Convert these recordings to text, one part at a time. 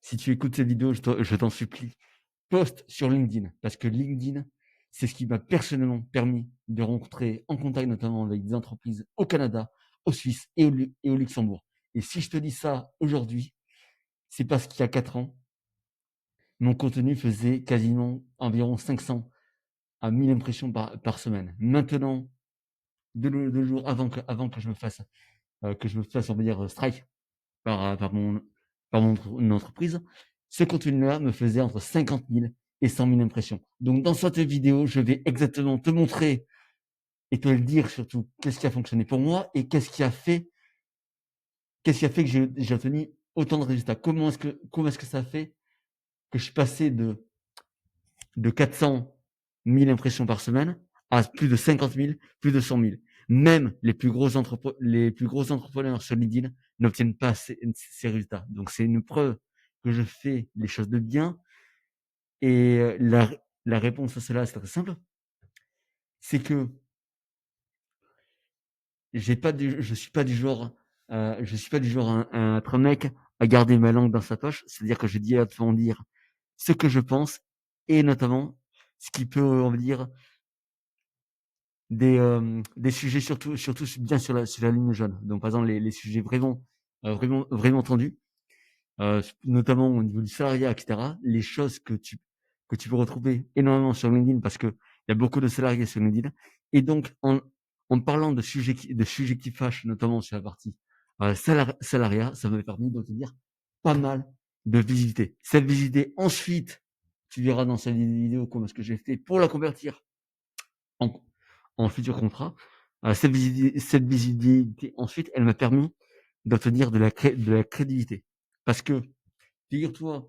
si tu écoutes cette vidéo, je t'en supplie, poste sur LinkedIn. Parce que LinkedIn, c'est ce qui m'a personnellement permis de rencontrer en contact notamment avec des entreprises au Canada, au Suisse et au Luxembourg. Et si je te dis ça aujourd'hui, c'est parce qu'il y a 4 ans, mon contenu faisait quasiment environ 500 à 1000 impressions par semaine. Maintenant, 2 jours avant que je me fasse, on va dire, strike par mon entreprise, ce contenu-là me faisait entre 50 000 et 100 000 impressions. Donc, dans cette vidéo, je vais exactement te montrer et te le dire surtout qu'est-ce qui a fonctionné pour moi et qu'est-ce qui a fait que j'ai obtenu autant de résultats. Comment est-ce que ça fait que je suis passé de 400 000 impressions par semaine à plus de 50 000, plus de 100 000. Même les plus gros entrepreneurs sur LinkedIn n'obtiennent pas ces résultats. Donc, c'est une preuve que je fais les choses de bien. Et la réponse à cela, c'est très simple. C'est que je suis pas du genre, à être un mec à garder ma langue dans sa poche. C'est-à-dire que je dis à tout dire ce que je pense et notamment ce qui peut, on va dire, des sujets surtout bien sur la ligne jaune. Donc, par exemple, les sujets vraiment tendus, notamment au niveau du salariat, et cetera. Les choses que tu peux retrouver énormément sur LinkedIn parce que il y a beaucoup de salariés sur LinkedIn. Et donc, en parlant de sujets qui fâchent, notamment sur la partie salariat, ça m'a permis d'obtenir pas mal de visibilité. Cette visibilité, ensuite, tu verras dans cette vidéo comment est-ce que j'ai fait pour la convertir en, en futur contrat. Cette visibilité, ensuite, elle m'a permis d'obtenir de la crédibilité. Parce que, figure-toi,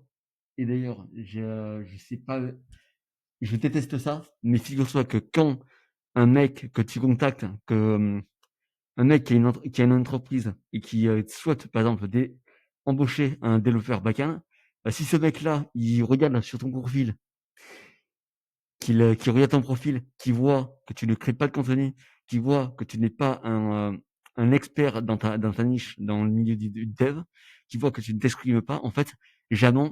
et d'ailleurs, je sais pas, je déteste ça, mais figure-toi que quand un mec que tu contactes, un mec qui a une entreprise et qui souhaite, par exemple, embaucher un développeur back-end, si ce mec-là, il regarde sur ton profil qu'il regarde ton profil, qu'il voit que tu ne crées pas de contenu, qu'il voit que tu n'es pas un expert dans ta niche, dans le milieu du dev, qu'il voit que tu ne t'exprimes pas, en fait, jamais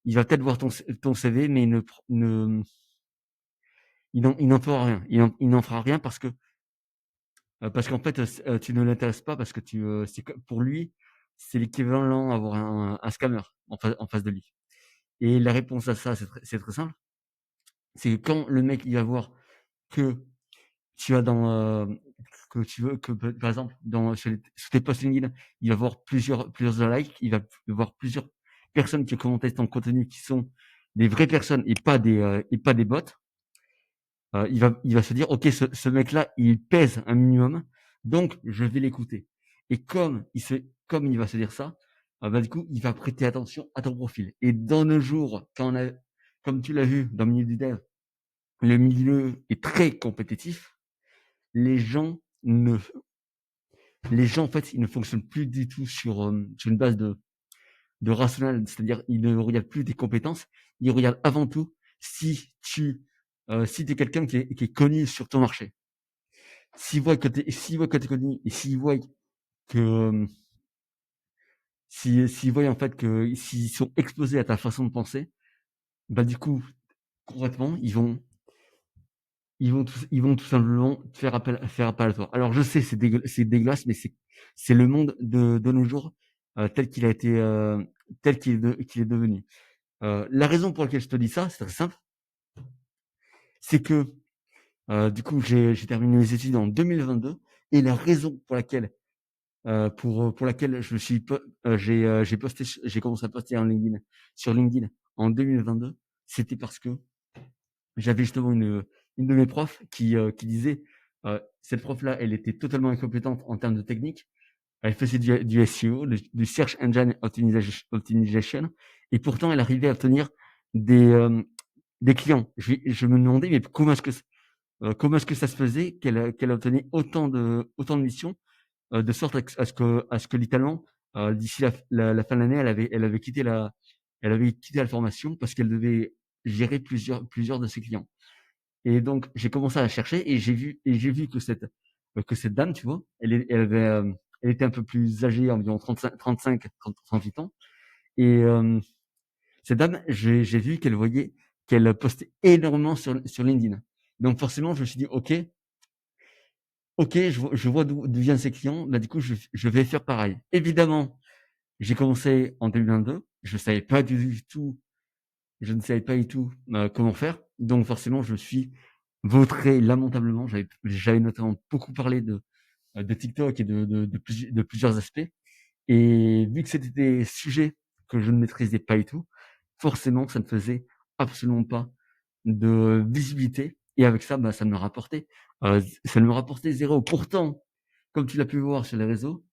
il va peut-être voir ton CV, mais il n'en fera rien. Il n'en fera rien parce qu'en fait, tu ne l'intéresses pas parce que pour lui, c'est l'équivalent d'avoir un scammer en face de lui. Et la réponse à ça, c'est très simple. C'est que quand le mec, il va voir que tu as que tu veux que par exemple sur tes posts LinkedIn, il va voir plusieurs likes, il va voir plusieurs personnes qui commentent ton contenu qui sont des vraies personnes et pas des bots. Il va se dire ok, ce mec-là il pèse un minimum, donc je vais l'écouter. Et comme il va se dire ça, bah, du coup il va prêter attention à ton profil. Et dans nos jours, comme tu l'as vu dans le milieu du dev, le milieu est très compétitif. les gens ne, les gens, en fait, ils ne fonctionnent plus du tout sur une base de rationnel, c'est-à-dire, ils ne regardent plus tes compétences, ils regardent avant tout si tu es quelqu'un qui est connu sur ton marché. S'ils voient que tu es connu et que, euh, s'ils voient en fait que s'ils sont exposés à ta façon de penser, bah du coup, concrètement, ils vont tout simplement faire appel à toi. Alors je sais, c'est dégueulasse, mais c'est le monde de nos jours tel qu'il a été, tel qu'il est devenu. La raison pour laquelle je te dis ça, c'est très simple, c'est que du coup j'ai terminé mes études en 2022 et la raison pour laquelle j'ai commencé à poster sur LinkedIn en 2022, c'était parce que j'avais justement une de mes profs qui disait, cette prof-là, elle était totalement incompétente en termes de technique. Elle faisait du SEO, du Search Engine Optimization, et pourtant elle arrivait à obtenir des clients. Je me demandais, mais comment est-ce que ça se faisait qu'elle obtenait autant de missions, de sorte à ce que littéralement, d'ici la fin de l'année, elle avait quitté la formation parce qu'elle devait gérer plusieurs de ses clients. Et donc, j'ai commencé à chercher et j'ai vu que cette dame, tu vois, elle était un peu plus âgée, environ 35, 38 ans. Et Cette dame, j'ai vu qu'elle postait énormément sur LinkedIn. Donc forcément, je me suis dit: OK, je vois d'où viennent ses clients, bah, du coup, je vais faire pareil. Évidemment, j'ai commencé en 2022, je ne savais pas du tout, comment faire. Donc forcément, je suis vautré lamentablement. J'avais notamment beaucoup parlé de TikTok et de plusieurs aspects. Et vu que c'était des sujets que je ne maîtrisais pas du tout, forcément, ça ne faisait absolument pas de visibilité. Et avec ça, bah, ça ne me rapportait zéro. Pourtant, comme tu l'as pu voir sur les réseaux,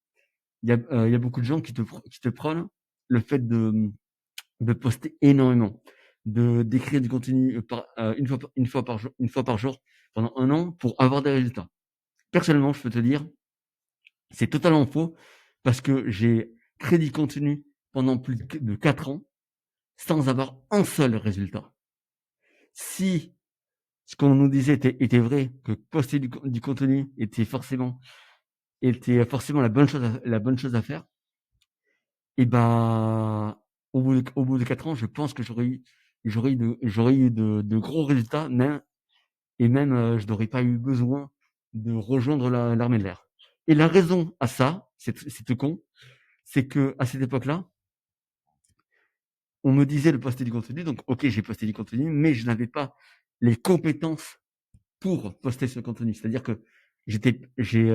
il y a beaucoup de gens qui te prônent le fait de poster énormément, d'écrire du contenu une fois par jour pendant 1 an pour avoir des résultats. Personnellement, je peux te dire, c'est totalement faux parce que j'ai créé du contenu pendant plus de 4 ans sans avoir un seul résultat. Si ce qu'on nous disait était vrai, que poster du contenu était forcément la bonne chose à faire, et ben, au bout de 4 ans, je pense que j'aurais eu de gros résultats, même, je n'aurais pas eu besoin de rejoindre l'armée de l'air. Et la raison à ça, c'est tout con, c'est que à cette époque-là, on me disait de poster du contenu, donc OK, j'ai posté du contenu, mais je n'avais pas les compétences pour poster ce contenu. C'est-à-dire que j'étais j'ai,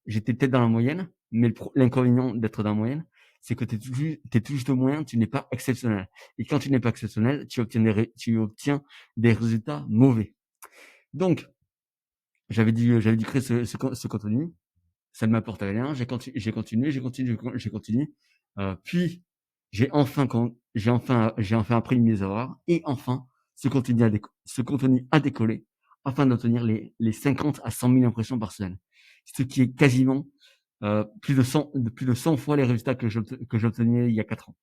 j'étais peut-être dans la moyenne, mais l'inconvénient d'être dans la moyenne, c'est que tu es tout juste au moyen, tu n'es pas exceptionnel. Et quand tu n'es pas exceptionnel, tu obtiens des résultats mauvais. Donc, j'avais dû créer ce contenu, ça ne m'apporte rien, j'ai continué, puis j'ai enfin appris de mes erreurs et enfin ce contenu a décollé afin d'obtenir les 50 à 100 000 impressions par semaine. Ce qui est quasiment, plus de 100 fois les résultats que j'obtenais il y a 4 ans.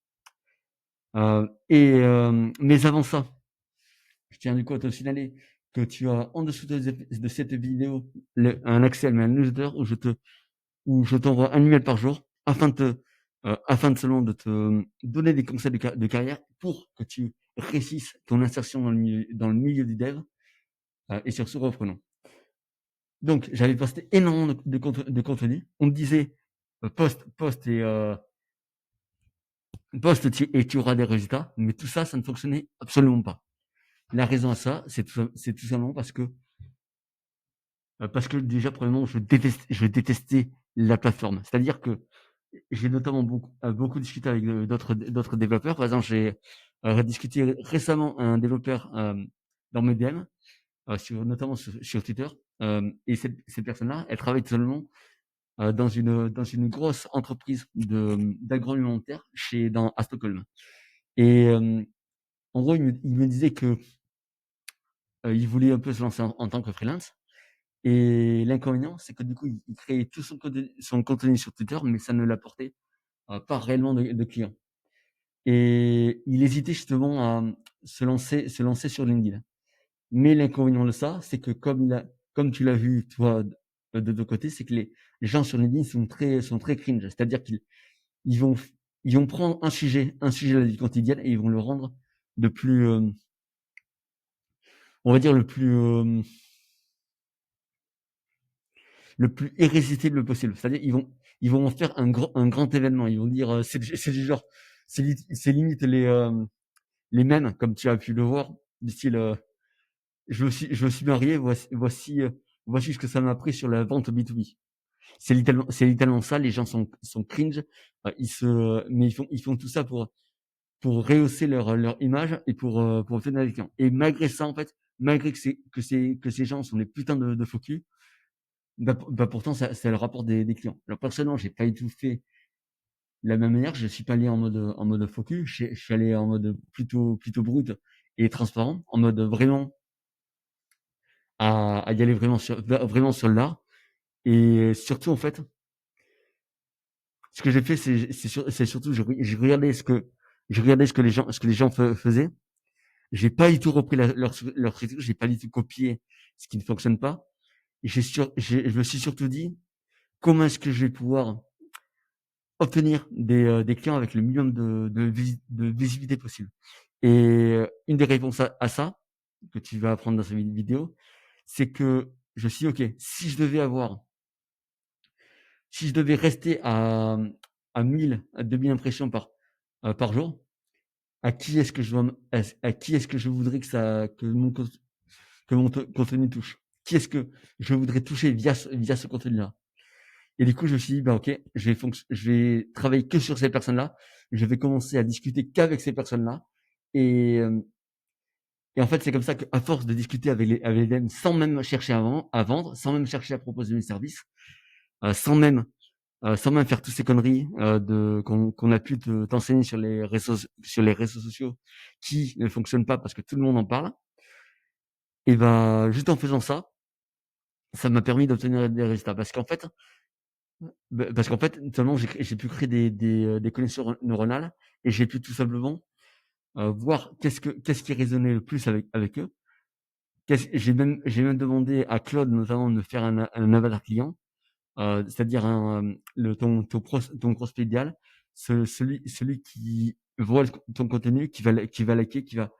Mais avant ça, je tiens du coup à te signaler que tu as en dessous de cette vidéo un accès à ma newsletter où je t'envoie un email par jour afin de seulement de te donner des conseils de carrière pour que tu réussisses ton insertion dans le milieu du dev. Et sur ce, reprenons. Donc, j'avais posté énormément de contenu. On me disait, poste et tu auras des résultats, mais tout ça, ça ne fonctionnait absolument pas. La raison à ça, c'est tout simplement parce que déjà, premièrement, je détestais la plateforme. C'est-à-dire que j'ai notamment beaucoup discuté avec d'autres développeurs. Par exemple, j'ai discuté récemment un développeur dans mes DM, notamment sur Twitter. Et cette personne-là, elle travaille seulement dans une grosse entreprise d'agroalimentaire à Stockholm. Et en gros, il me disait que il voulait un peu se lancer en tant que freelance. Et l'inconvénient, c'est que du coup, il créait tout son contenu sur Twitter, mais ça ne l'apportait pas réellement de clients. Et il hésitait justement à se lancer sur LinkedIn. Mais l'inconvénient de ça, c'est que comme tu l'as vu toi de ton côté, c'est que les gens sur LinkedIn sont très cringe. C'est-à-dire qu'ils vont ils vont prendre un sujet de la vie quotidienne et ils vont le rendre de plus, on va dire le plus irrésistible possible. C'est-à-dire ils vont en faire un grand événement. Ils vont dire, c'est du genre, c'est limite les mêmes, comme tu as pu le voir, du style, je me suis marié, voici ce que ça m'a appris sur la vente B2B. C'est littéralement ça, les gens sont cringe, mais ils font tout ça pour rehausser leur image et pour obtenir des clients. Et malgré ça, en fait, malgré que ces gens sont des putains de faux culs, bah pourtant ça leur rapporte des clients. Alors personnellement, j'ai pas du tout fait de la même manière, je suis pas allé en mode faux cul, je suis allé en mode plutôt brut et transparent, en mode vraiment à y aller vraiment sur l'art. Et surtout, en fait, ce que j'ai fait, c'est surtout, j'ai regardé ce que les gens faisaient. J'ai pas du tout repris leur truc, j'ai pas du tout copié ce qui ne fonctionne pas. Et je me suis surtout dit, comment est-ce que je vais pouvoir obtenir des clients avec le minimum de visibilité possible. Et une des réponses à ça, que tu vas apprendre dans cette vidéo, c'est que je me suis dit: «OK, si je devais rester à 1000 à 2000 impressions par jour, à qui est-ce que je dois à qui est-ce que je voudrais que mon contenu touche? Qui est-ce que je voudrais toucher via ce contenu-là?» Et du coup, je me suis dit: «Bah, OK, je vais travailler que sur ces personnes-là. Je vais commencer à discuter qu'avec ces personnes-là». Et en fait, c'est comme ça qu'à force de discuter avec les DM sans même chercher à vendre, sans même chercher à proposer mes services, sans même faire toutes ces conneries, qu'on a pu t'enseigner sur les réseaux sociaux qui ne fonctionnent pas parce que tout le monde en parle. Et bah, juste en faisant ça, ça m'a permis d'obtenir des résultats. Parce qu'en fait, notamment, j'ai pu créer des connexions neuronales et j'ai pu tout simplement voir qu'est-ce qui résonnait le plus avec eux. J'ai même demandé à Claude notamment de me faire un avatar client, c'est-à-dire ton prospect idéal, celui qui voit ton contenu, qui va liker, qui va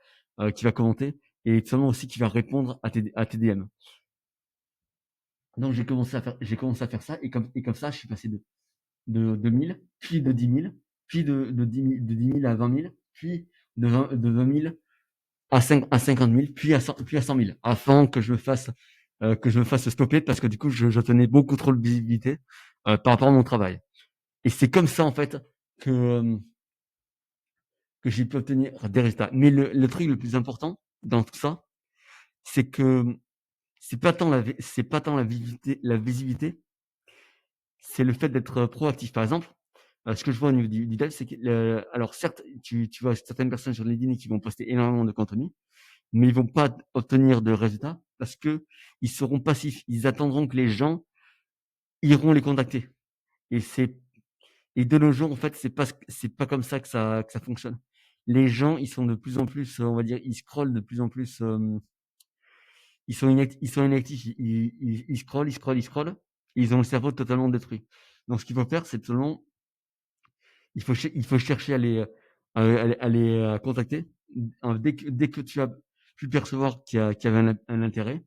commenter et seulement aussi qui va répondre à tes DM. Donc j'ai commencé à faire ça et comme ça, je suis passé de 1000, puis de 10 000, puis de 10 000 à 20 000, puis de 20 000 à 50 000, puis à 100 000, afin que je me fasse stopper parce que du coup, je tenais beaucoup trop de visibilité par rapport à mon travail. Et c'est comme ça, en fait, que, euh, que j'ai pu obtenir des résultats. Mais le truc le plus important dans tout ça, c'est que c'est pas tant la visibilité, c'est le fait d'être proactif. Par exemple, ce que je vois au niveau du dev, c'est que, alors certes, tu vois certaines personnes sur LinkedIn qui vont poster énormément de contenu, mais ils vont pas obtenir de résultats parce que ils seront passifs. Ils attendront que les gens iront les contacter. Et de nos jours, en fait, c'est pas comme ça que ça fonctionne. Les gens, ils sont de plus en plus, on va dire, ils scrollent de plus en plus, ils sont inactifs, ils scrollent, ils scrollent, ils scrollent, et ils ont le cerveau totalement détruit. Donc ce qu'il faut faire, c'est seulement il faut chercher à les contacter. Dès que tu as pu percevoir qu'il y avait un intérêt,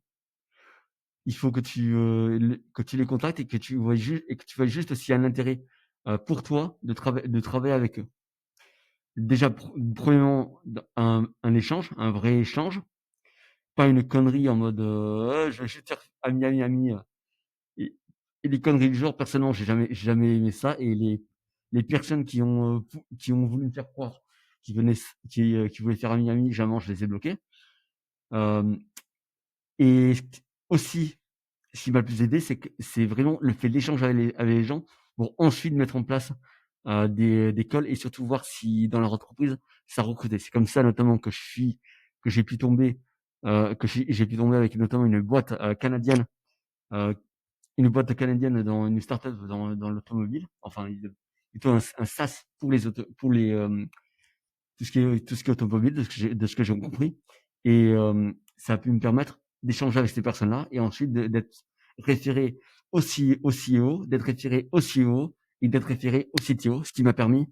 il faut que tu les contactes et que tu vois juste s'il y a un intérêt pour toi de travailler avec eux. Déjà, premièrement, un échange, un vrai échange, pas une connerie en mode je vais juste faire ami, ami, ami. Et, et les conneries du genre, personnellement, j'ai jamais aimé ça. Et les personnes qui ont voulu me faire croire qui voulaient faire ami, ami, jamais je les ai bloqués. Euh, et aussi, ce qui m'a le plus aidé, c'est que c'est vraiment le fait d'échanger avec les gens pour ensuite mettre en place des calls et surtout voir si dans leur entreprise ça recrutait. C'est comme ça notamment que j'ai pu tomber j'ai pu tomber avec notamment euh, une boîte canadienne dans une startup dans l'automobile. Enfin, plutôt un SaaS pour pour les tout ce qui est automobile, de ce que j'ai compris. Et ça a pu me permettre d'échanger avec ces personnes-là et ensuite d'être référé au CEO, d'être référé au CEO et d'être référé au CTO, ce qui m'a permis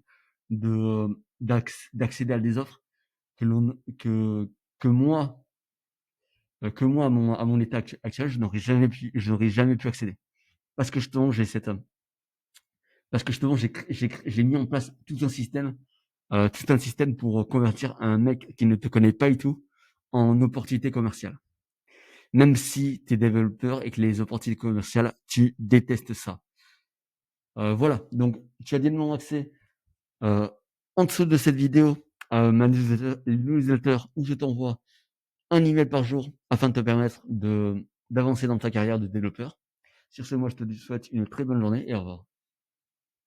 d'accéder à des offres que l'on que moi à mon état actuel, je n'aurais jamais pu accéder parce que justement parce que justement j'ai mis en place tout un système pour convertir un mec qui ne te connaît pas du tout en opportunité commerciale. Même si tu es développeur et que les opportunités commerciales, tu détestes ça. Voilà, donc tu as directement accès euh, en dessous de cette vidéo à ma newsletter où je t'envoie un email par jour afin de te permettre d'avancer dans ta carrière de développeur. Sur ce, moi je te souhaite une très bonne journée et au revoir.